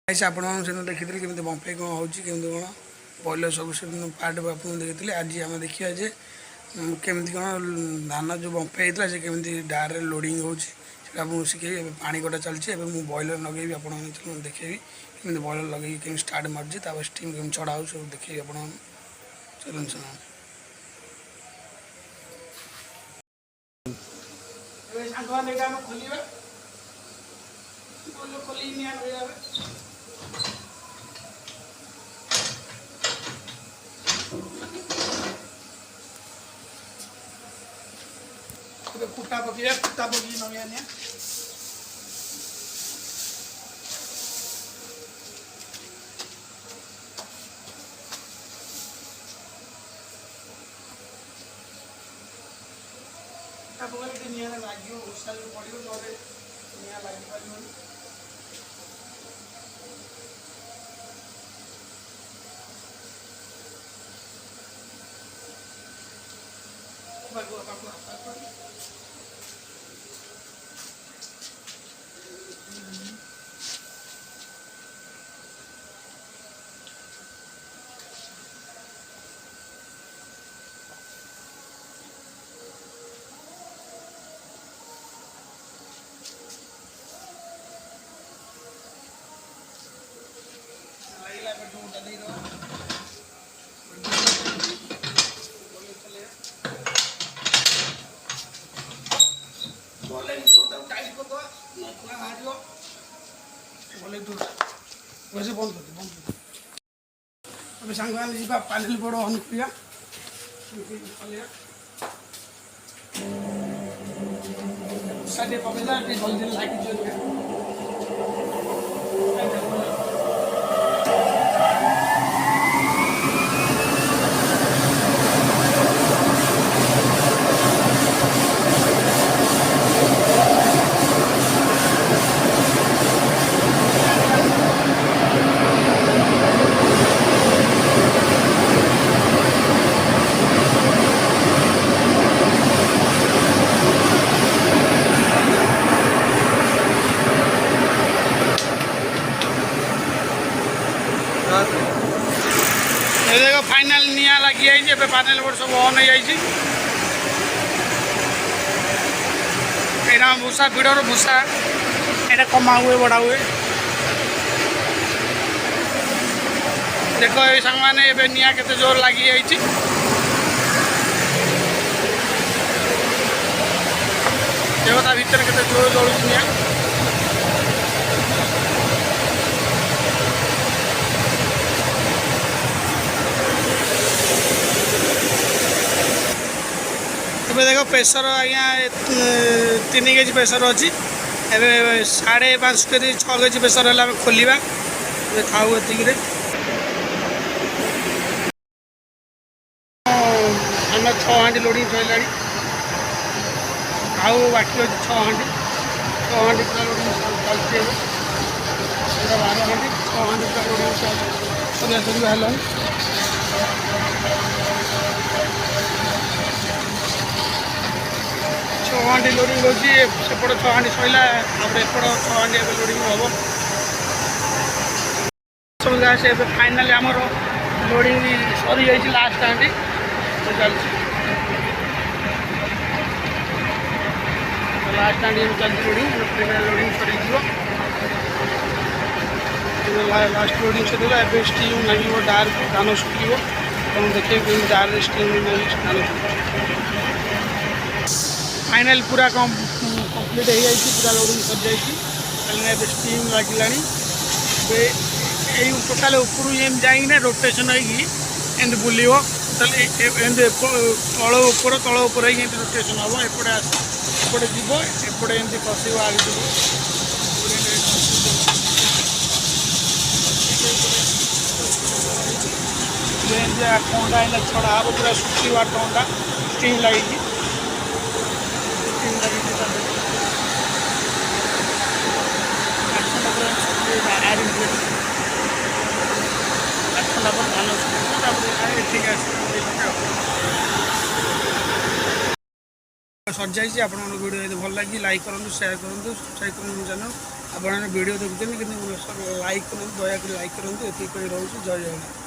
Guys आपण से देखी केमी बंफे कौन होमती कौन बॉयलर सब से पार्ट आप देखी आज आम देखा जे केमी कौन धान जो बंफे होता है केमी डारे लोडिंग हो शिखे पानी कटा चलती मुझे बॉयलर लगे आप देखेबी केमी बॉयलर लगे केमी स्टार्ट मार्ची स्टीम केमी छड़ा हो सब देखे आप चलन खोलिए कुटा पकी नगे पकड़े निआ लगे उषा पड़ो तो निआ लगी पार वैसे बंद कर अब सांग मैंने जी पानी बड़ अन करिया साइड पकड़ा जल्दी लगे देखो फाइनाल निआ लगी जाइए पानेल बोर्ड सब ऑन हो जाइए भूसा भिड़र भूसा यहाँ कमा हुए बढ़ा हुए देख ये सांग मैंने ए निआ के जोर लगी जाइए देखो ता भीतर के जोर जलूँ निआ देख प्रेसर आज्ञा 3 केजी प्रेसर अच्छी एवं 5.5 केजी 6 केजी प्रेसर है खोलिया खाऊ ये आम 6 हांडी लोडिंग सैला आउ बाकी अच्छे 6 हांडी पूरा लोडिंग चलती है 12 हांडी 6 हांडी पूरा लोडिंग सजा सजा है 6 हांडी लोडिंग होपट 6 हांडी सैला एपट 6 हांडी लोडिंग हम सब से फाइनाली आमर लोडिंग सरी जाइए लास्ट हांडी चलती लास्ट हांडी चलती लोडिंग सरी लास्ट लोडिंग सर ए स्टीम लगे डार धान शुखो देखिए डार स्टीम धान फाइनल पूरा कंप्लीट हो जाए पूरा लोडिंग सर जाइए स्टीम लगे टोटाल ऊपर एम जाइना रोटेशन होती बुल तल उपर रोटेशन हम एपटे एपटे जीव एपटे एमती फसब आगे टंडा है छड़ा हम पूरा शुखा टंडा स्टीम लगी सर जाइए आप वीडियो भल लगी लाइक करूँ शेयर करूँ सब्सक्राइब करूँ चैनल। ଆପଣ ଭିଡ଼ିଓ ଦେଖୁଛନ୍ତି କିନ୍ତୁ ଲାଇକ୍ କରନ୍ତୁ, ଦୟାକରି ଲାଇକ୍ କରନ୍ତୁ। ଏତିକି କହି ରହୁଛି। ଜୟ ଜଗନ୍ନାଥ।